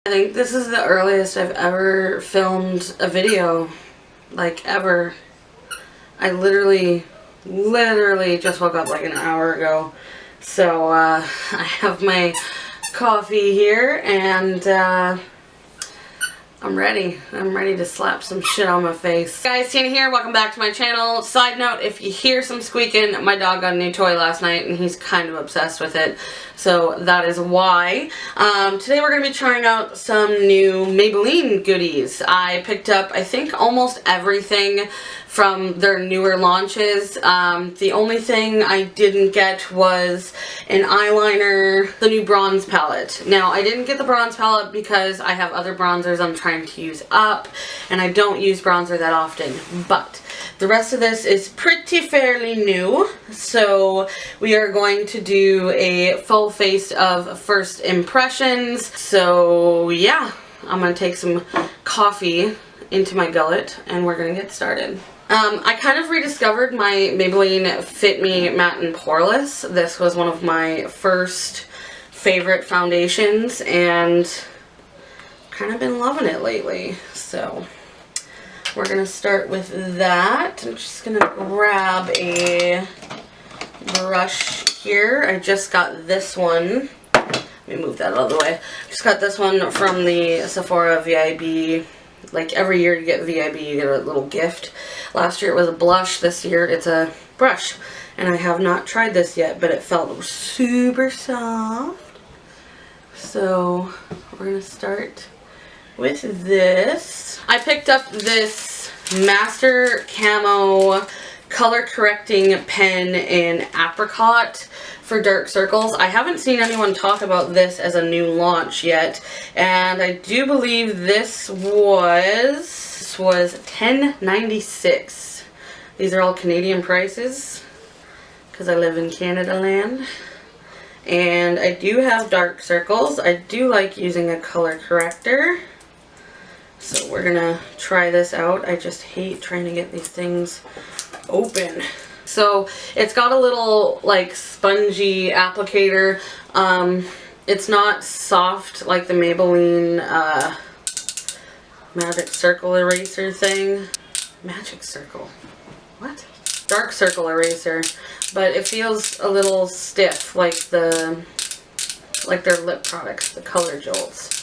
I think this is the earliest I've ever filmed a video, like ever. I literally just woke up like an hour ago. So I have my coffee here and I'm ready. I'm ready to slap some shit on my face. Guys, Tina here. Welcome back to my channel. Side note, if you hear some squeaking, my dog got a new toy last night and he's kind of obsessed with it. So that is why. Today we're going to be trying out some new Maybelline goodies. I picked up, I think, almost everything from their newer launches. The only thing I didn't get was an eyeliner, the new bronze palette. Now, I didn't get the bronze palette because I have other bronzers I'm trying to use up, and I don't use bronzer that often, but the rest of this is pretty fairly new, so we are going to do a full face of first impressions. So yeah, I'm going to take some coffee into my gullet and we're going to get started. I kind of rediscovered my Maybelline Fit Me Matte and Poreless. This was one of my first favorite foundations and kind of been loving it lately. So we're going to start with that. I'm just going to grab a brush here. I just got this one. Let me move that out of the way. Just got this one from the Sephora VIB. Like every year you get VIB, you get a little gift. Last year it was a blush. This year it's a brush. And I have not tried this yet, but it felt super soft. So we're going to start with this. I picked up this Master Camo color correcting pen in Apricot for dark circles. I haven't seen anyone talk about this as a new launch yet, and I do believe this was $10.96. These are all Canadian prices because I live in Canada land. And I do have dark circles. I do like using a color corrector. So we're gonna try this out. I just hate trying to get these things open. So it's got a little like spongy applicator. It's not soft like the Maybelline Magic Circle eraser thing. Magic Circle? What? Dark Circle eraser. But it feels a little stiff like their lip products, the Color Jolts.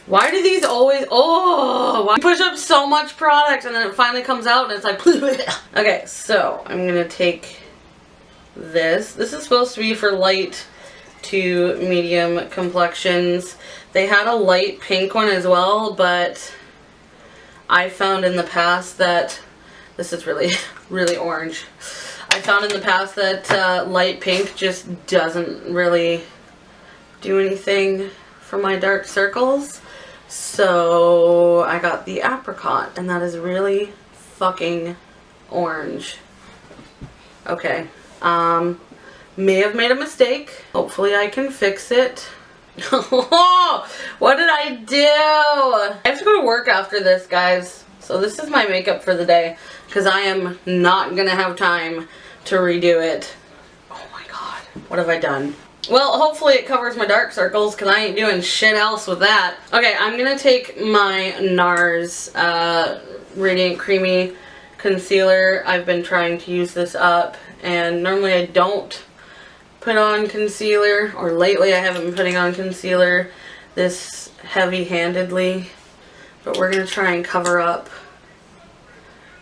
Why do these always, why push up so much product and then it finally comes out and it's like, okay, so I'm going to take this. This is supposed to be for light to medium complexions. They had a light pink one as well, but I found in the past that, this is really, really orange. I found in the past that light pink just doesn't really do anything for my dark circles. So I got the Apricot, and that is really fucking orange. Okay, may have made a mistake. Hopefully I can fix it. What did I do? I have to go to work after this, guys. So this is my makeup for the day, because I am not gonna have time to redo it. Oh my god, what have I done? Well, hopefully it covers my dark circles because I ain't doing shit else with that. Okay, I'm going to take my NARS Radiant Creamy Concealer. I've been trying to use this up, and normally I don't put on concealer, or lately I haven't been putting on concealer this heavy-handedly. But we're going to try and cover up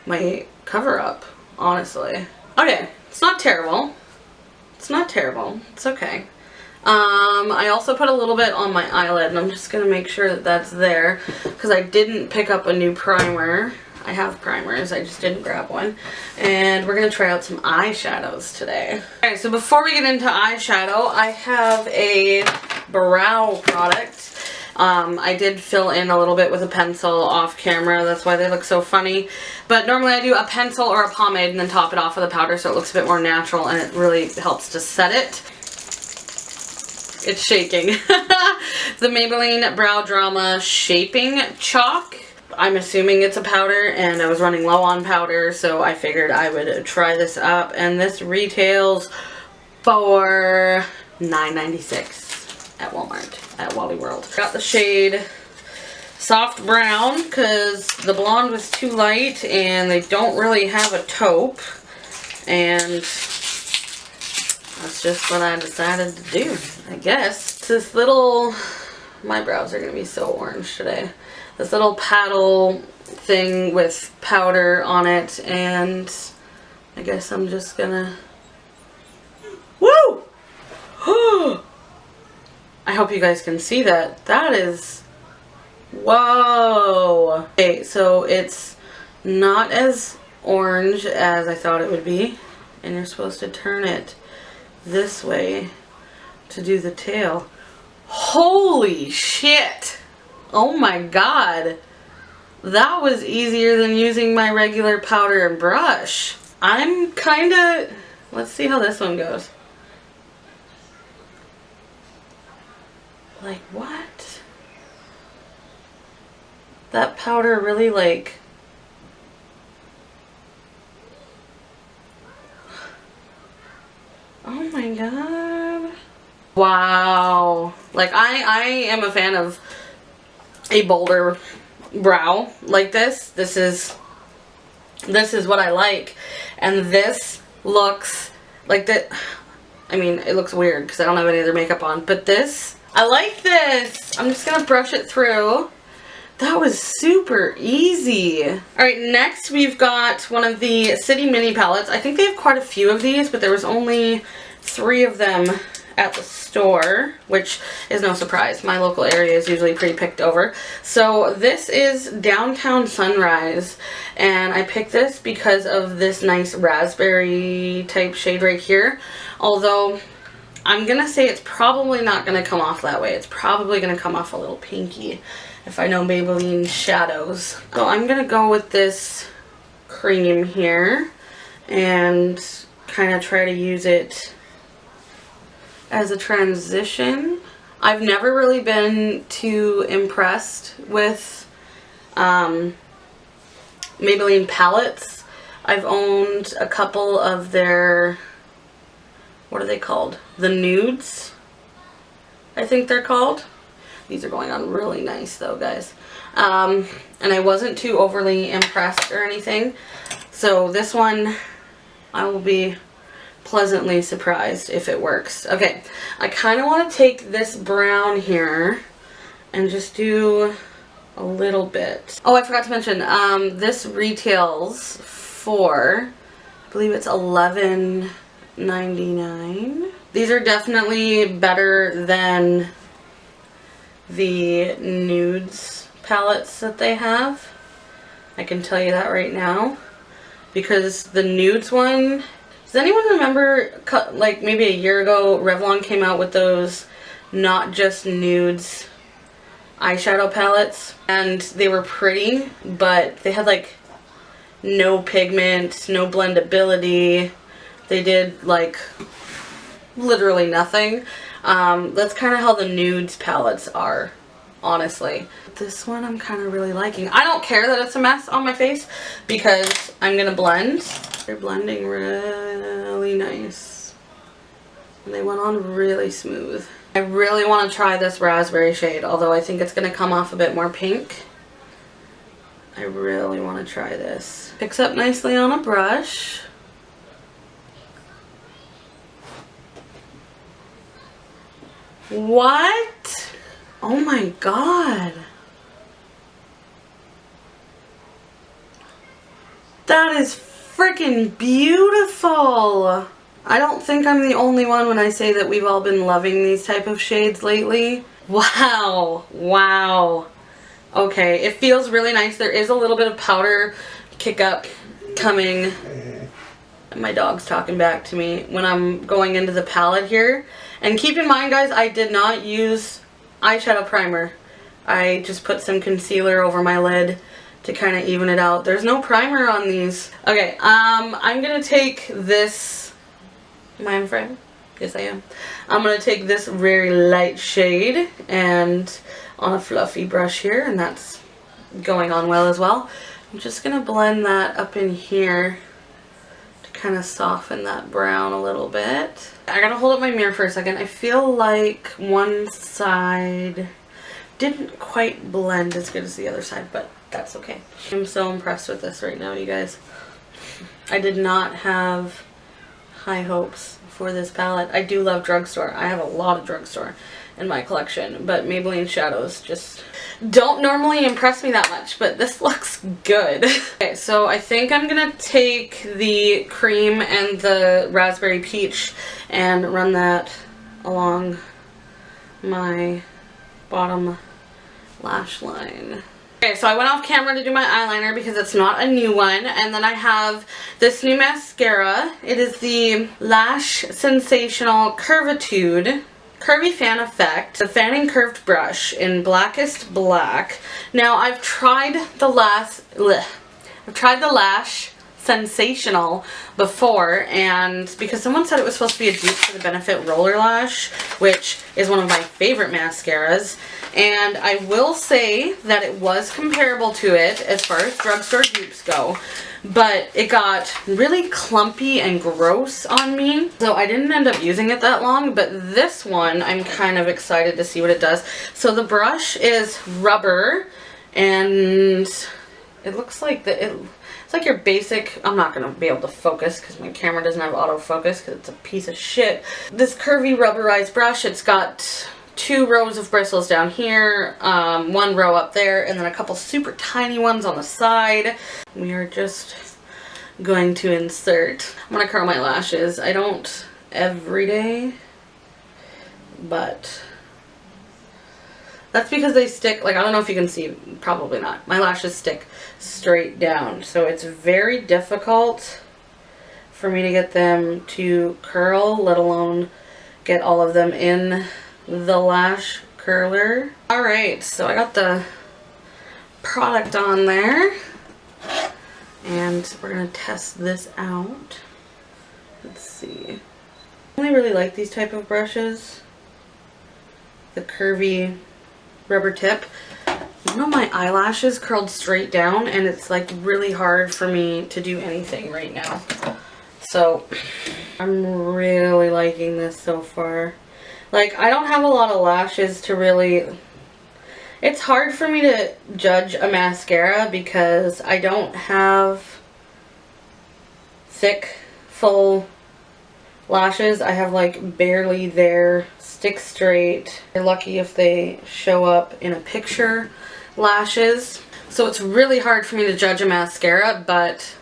my cover-up, honestly. Okay, it's not terrible. It's not terrible. It's okay. I also put a little bit on my eyelid, and I'm just going to make sure that that's there, because I didn't pick up a new primer. I have primers, I just didn't grab one. And we're going to try out some eyeshadows today. Okay, so before we get into eyeshadow, I have a brow product. I did fill in a little bit with a pencil off camera, that's why they look so funny. But normally I do a pencil or a pomade and then top it off with a powder so it looks a bit more natural, and it really helps to set it. It's shaking. The Maybelline Brow Drama Shaping Chalk. I'm assuming it's a powder, and I was running low on powder, so I figured I would try this up. And this retails for $9.96 at Walmart, at Wally World. Got the shade soft brown because the blonde was too light and they don't really have a taupe. And that's just what I decided to do, I guess. This little, my brows are going to be so orange today. This little paddle thing with powder on it, and I guess I'm just gonna, woo! I hope you guys can see that. That is, whoa! Okay, so it's not as orange as I thought it would be, and you're supposed to turn it this way to do the tail. Holy shit! Oh my god! That was easier than using my regular powder and brush. I'm kinda, let's see how this one goes. Like, what? That powder really, like, oh my god. Wow. Like, I am a fan of a bolder brow like this. This is what I like. And this looks like that. I mean, it looks weird because I don't have any other makeup on. But this, I like this. I'm just going to brush it through. That was super easy. Alright, next we've got one of the City Mini palettes. I think they have quite a few of these, but there was only 3 of them at the store, which is no surprise. My local area is usually pretty picked over. So this is Downtown Sunrise, and I picked this because of this nice raspberry type shade right here. Although I'm gonna say it's probably not gonna come off that way. It's probably gonna come off a little pinky if I know Maybelline shadows. So I'm gonna go with this cream here and kind of try to use it as a transition. I've never really been too impressed with Maybelline palettes. I've owned a couple of their, what are they called? The Nudes, I think they're called. These are going on really nice though, guys. And I wasn't too overly impressed or anything. So this one, I will be pleasantly surprised if it works. Okay, I kind of want to take this brown here and just do a little bit. Oh, I forgot to mention, this retails for, I believe it's $11.99. These are definitely better than the Nudes palettes that they have. I can tell you that right now. Because the Nudes one, does anyone remember, like maybe a year ago, Revlon came out with those Not Just Nudes eyeshadow palettes, and they were pretty, but they had like no pigment, no blendability. They did like literally nothing. That's kind of how the Nudes palettes are, honestly. This one I'm kind of really liking. I don't care that it's a mess on my face because I'm gonna blend. They're blending really nice. And they went on really smooth. I really want to try this raspberry shade, although I think it's going to come off a bit more pink. I really want to try this. Picks up nicely on a brush. What? Oh my god. That is freaking beautiful. I don't think I'm the only one when I say that we've all been loving these type of shades lately. Wow. Wow. Okay, it feels really nice. There is a little bit of powder kick up coming. My dog's talking back to me when I'm going into the palette here. And keep in mind, guys, I did not use eyeshadow primer. I just put some concealer over my lid to kind of even it out. There's no primer on these. Okay, I'm gonna take this. Am I in frame? Yes, I am. I'm gonna take this very light shade and on a fluffy brush here, and that's going on well as well. I'm just gonna blend that up in here to kind of soften that brown a little bit. I gotta hold up my mirror for a second. I feel like one side didn't quite blend as good as the other side, but that's okay. I'm so impressed with this right now, you guys. I did not have high hopes for this palette. I do love drugstore. I have a lot of drugstore in my collection, but Maybelline shadows just don't normally impress me that much, but this looks good. Okay, so I think I'm gonna take the cream and the raspberry peach and run that along my bottom lash line. Okay, so I went off camera to do my eyeliner because it's not a new one, and then I have this new mascara. It is the Lash Sensational Curvitude Curvy Fan Effect, the fanning curved brush in Blackest Black. Now I've tried the Lash Sensational before, and because someone said it was supposed to be a dupe for the Benefit Roller Lash, which is one of my favorite mascaras, and I will say that it was comparable to it as far as drugstore dupes go, but it got really clumpy and gross on me, so I didn't end up using it that long. But this one, I'm kind of excited to see what it does. So the brush is rubber, and it looks like it's like your basic, I'm not going to be able to focus because my camera doesn't have autofocus because it's a piece of shit. This curvy rubberized brush, it's got 2 rows of bristles down here, 1 row up there, and then a couple super tiny ones on the side. We are just going to insert. I'm going to curl my lashes. I don't every day, but that's because they stick, like, I don't know if you can see, probably not. My lashes stick straight down, so it's very difficult for me to get them to curl, let alone get all of them in the lash curler. Alright, so I got the product on there, and we're going to test this out. Let's see. I only really like these type of brushes. The curvy rubber tip. You know, my eyelashes curled straight down, and it's like really hard for me to do anything right now. So I'm really liking this so far. Like, I don't have a lot of lashes to really... It's hard for me to judge a mascara because I don't have thick, full lashes. I have like barely there, stick straight. You're lucky if they show up in a picture lashes. So it's really hard for me to judge a mascara, but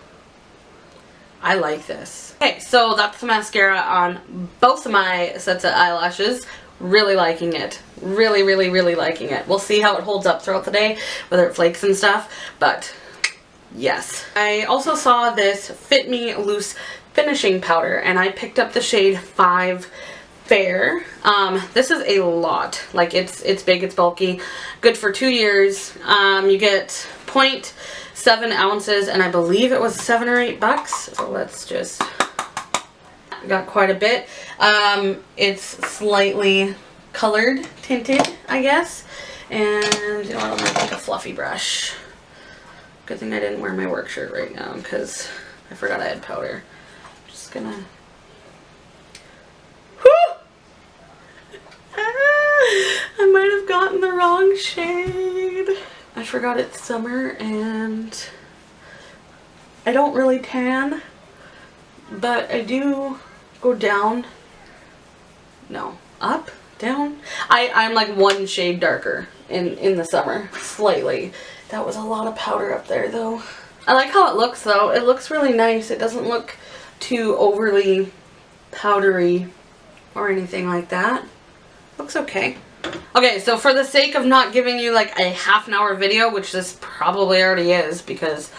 I like this. Okay, so that's the mascara on both of my sets of eyelashes. Really liking it. Really, really, really liking it. We'll see how it holds up throughout the day, whether it flakes and stuff, but yes. I also saw this Fit Me Loose finishing powder, and I picked up the shade 5 Fair. This is a lot. Like, it's big, it's bulky, good for 2 years. You get 0.7 ounces, and I believe it was $7 or $8. So let's just, got quite a bit. It's slightly colored, tinted, I guess. And you know what, I'm gonna take a fluffy brush. Good thing I didn't wear my work shirt right now because I forgot I had powder. Just gonna, I might have gotten the wrong shade. I forgot it's summer and I don't really tan, but I do go down, no, up, down. I'm like 1 shade darker in the summer, slightly. That was a lot of powder up there though. I like how it looks though. It looks really nice. It doesn't look too overly powdery or anything like that. Looks okay. Okay, so for the sake of not giving you like a half-an-hour video, which this probably already is because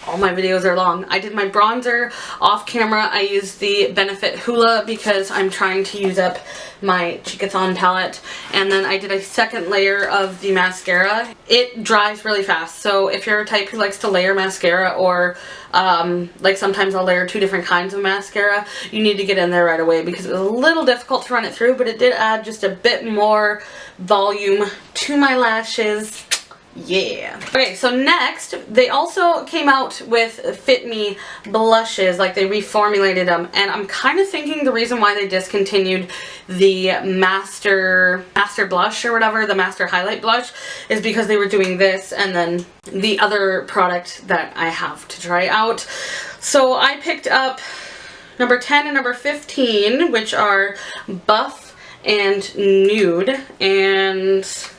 all my videos are long, I did my bronzer off camera. I used the Benefit Hoola because I'm trying to use up my Cheekathon palette, and then I did a second layer of the mascara. It dries really fast, so if you're a type who likes to layer mascara, or like sometimes I'll layer 2 different kinds of mascara, you need to get in there right away because it was a little difficult to run it through, but it did add just a bit more volume to my lashes. Yeah. Okay, so next, they also came out with Fit Me blushes, like they reformulated them, and I'm kind of thinking the reason why they discontinued the Master Blush or whatever, the Master Highlight Blush, is because they were doing this and then the other product that I have to try out. So I picked up number 10 and number 15, which are Buff and Nude, and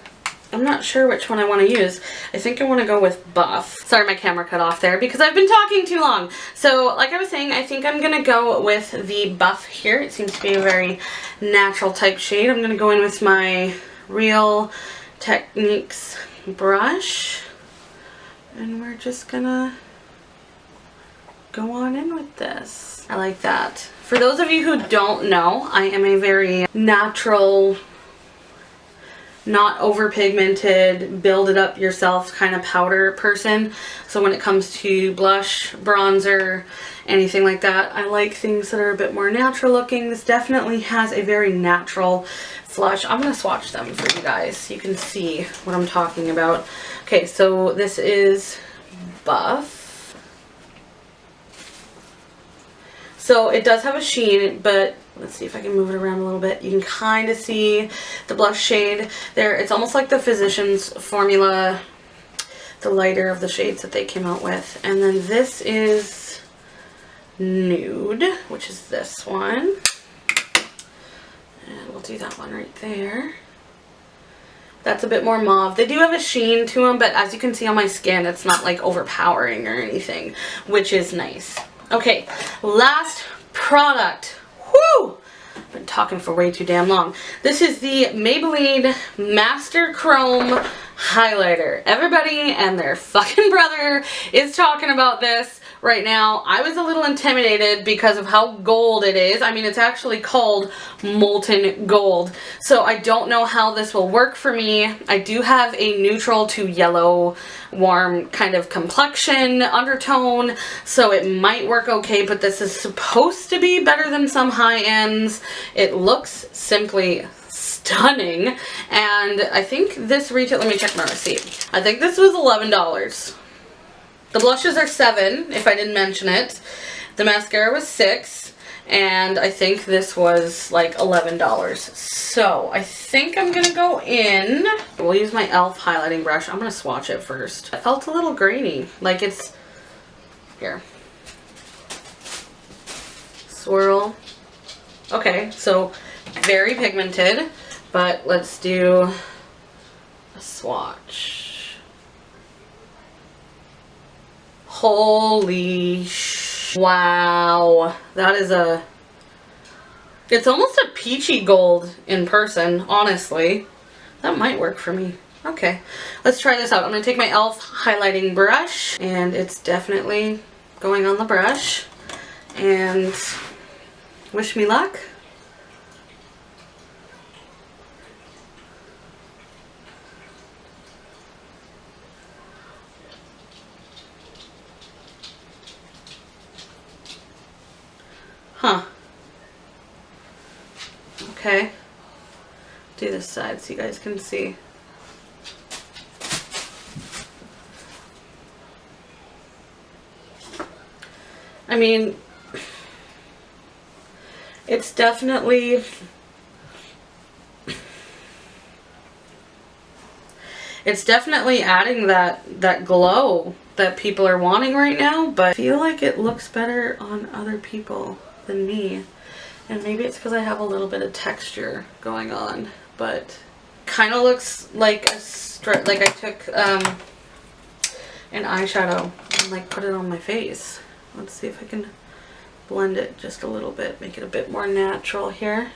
I'm not sure which one I want to use. I think I want to go with Buff. Sorry, my camera cut off there because I've been talking too long. So, like I was saying, I think I'm going to go with the Buff here. It seems to be a very natural type shade. I'm going to go in with my Real Techniques brush. And we're just going to go on in with this. I like that. For those of you who don't know, I am a very natural, not over pigmented, build it up yourself kind of powder person. So when it comes to blush, bronzer, anything like that, I like things that are a bit more natural looking. This definitely has a very natural flush. I'm going to swatch them for you guys so you can see what I'm talking about. Okay, so this is Buff. So it does have a sheen, but let's see if I can move it around a little bit. You can kind of see the blush shade there. It's almost like the Physicians Formula, the lighter of the shades that they came out with. And then this is Nude, which is this one. And we'll do that one right there. That's a bit more mauve. They do have a sheen to them, but as you can see on my skin, it's not like overpowering or anything, which is nice. Okay, last product. Whoo! I've been talking for way too damn long. This is the Maybelline Master Chrome Highlighter. Everybody and their fucking brother is talking about this right now. I was a little intimidated because of how gold it is. I mean, it's actually called molten gold. So I don't know how this will work for me. I do have a neutral to yellow warm kind of complexion undertone, so it might work okay, but this is supposed to be better than some high ends. It looks simply stunning, and I think this retail, let me check my receipt. I think this was $11. The blushes are $7, if I didn't mention it. The mascara was $6, and I think this was like $11. So I think I'm gonna go in. We'll use my e.l.f. highlighting brush. I'm gonna swatch it first. It felt a little grainy, like it's here. Swirl. Okay, so very pigmented, but let's do a swatch. Holy wow, that is a, it's almost a peachy gold in person, honestly. That might work for me. Okay, let's try this out. I'm going to take my e.l.f. highlighting brush, and it's definitely going on the brush, and wish me luck. Huh. Okay. Do this side so you guys can see. I mean, it's definitely adding that glow that people are wanting right now, but I feel like it looks better on other people than me. And maybe it's because I have a little bit of texture going on, but kind of looks like like I took an eyeshadow and like put it on my face. Let's see if I can blend it just a little bit, make it a bit more natural here.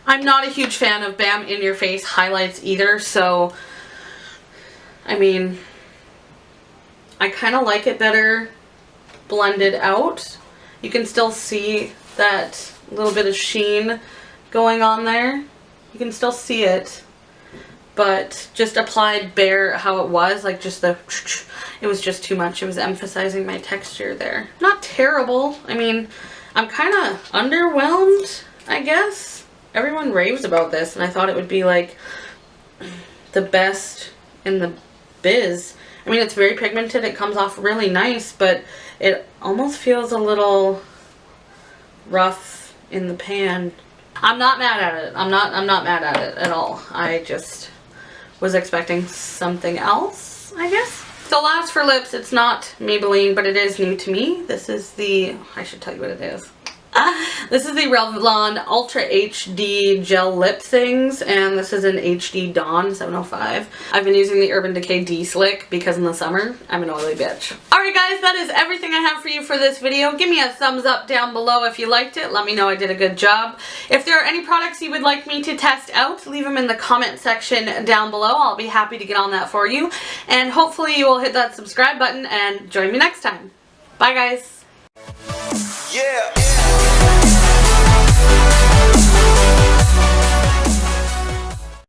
I'm not a huge fan of Bam in your face highlights either, so I mean, I kind of like it better blended out. You can still see that little bit of sheen going on there. You can still see it, but just applied bare how it was, like just the, it was just too much. It was emphasizing my texture there. Not terrible. I mean, I'm kind of underwhelmed, I guess. Everyone raves about this, and I thought it would be like the best in the Biz. I mean, it's very pigmented. It comes off really nice, but it almost feels a little rough in the pan. I'm not mad at it. I'm not mad at it at all. I just was expecting something else, I guess. So last for lips, it's not Maybelline, but it is new to me. This is the, I should tell you what it is. This is the Revlon Ultra HD Gel Lip Things, and this is an HD Dawn 705. I've been using the Urban Decay D-Slick because in the summer, I'm an oily bitch. Alright guys, that is everything I have for you for this video. Give me a thumbs up down below if you liked it. Let me know I did a good job. If there are any products you would like me to test out, leave them in the comment section down below. I'll be happy to get on that for you. And hopefully you will hit that subscribe button and join me next time. Bye guys. Yeah.